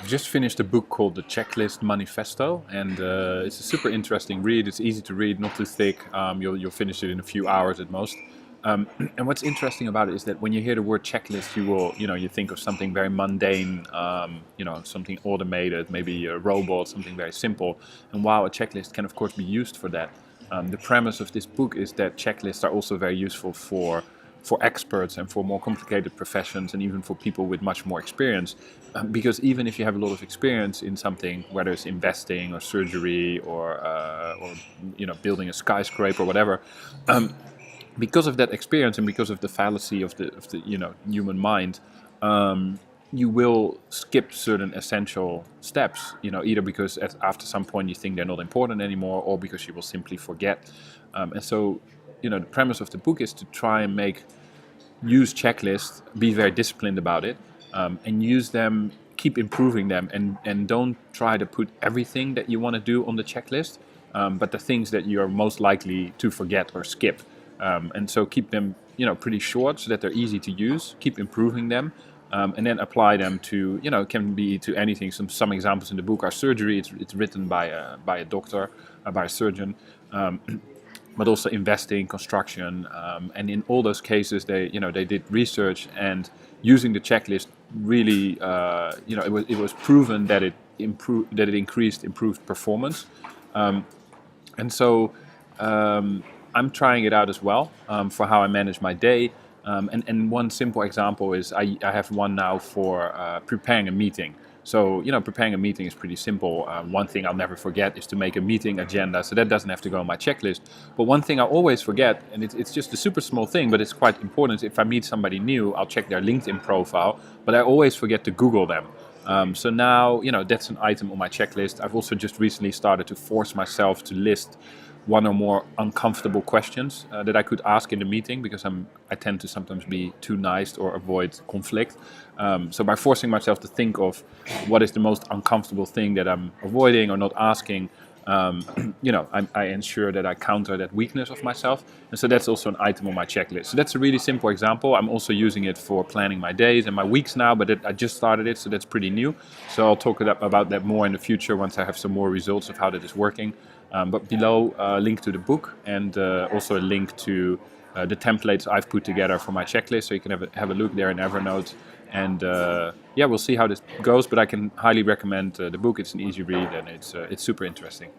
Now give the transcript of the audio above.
I've just finished a book called the Checklist Manifesto, and it's a super interesting read. It's easy to read, not too thick. You'll finish it in a few hours at most. And what's interesting about it is that when you hear the word checklist, you think of something very mundane, something automated, maybe a robot, something very simple. And while a checklist can of course be used for that, the premise of this book is that checklists are also very useful for experts and for more complicated professions, and even for people with much more experience. Because even if you have a lot of experience in something, whether it's investing or surgery or building a skyscraper or whatever, because of that experience and because of the fallacy of the human mind, you will skip certain essential steps. Either because after some point you think they're not important anymore, or because you will simply forget. And so, the premise of the book is to try and use checklists, be very disciplined about it, and use them, keep improving them, and don't try to put everything that you want to do on the checklist, but the things that you're most likely to forget or skip. And so keep them, pretty short so that they're easy to use. Keep improving them, and then apply them to, can be to anything. Some examples in the book are surgery. It's written by a doctor, by a surgeon. But also investing, construction, and in all those cases, they did research, and using the checklist really, it was proven that it improved performance, and so I'm trying it out as well, for how I manage my day. And one simple example is I have one now for preparing a meeting. So, preparing a meeting is pretty simple. One thing I'll never forget is to make a meeting agenda, so that doesn't have to go on my checklist. But one thing I always forget, and it's just a super small thing, but it's quite important. If I meet somebody new, I'll check their LinkedIn profile, but I always forget to Google them. So now, that's an item on my checklist. I've also just recently started to force myself to list one or more uncomfortable questions that I could ask in the meeting, because I tend to sometimes be too nice or avoid conflict. So by forcing myself to think of what is the most uncomfortable thing that I'm avoiding or not asking, I ensure that I counter that weakness of myself. And so that's also an item on my checklist. So that's a really simple example. I'm also using it for planning my days and my weeks now, but I just started it, so that's pretty new. So I'll talk about that more in the future once I have some more results of how that is working. But below, a link to the book, and also a link to the templates I've put together for my checklist, so you can have a look there in Evernote. And we'll see how this goes, but I can highly recommend the book. It's an easy read, and it's super interesting.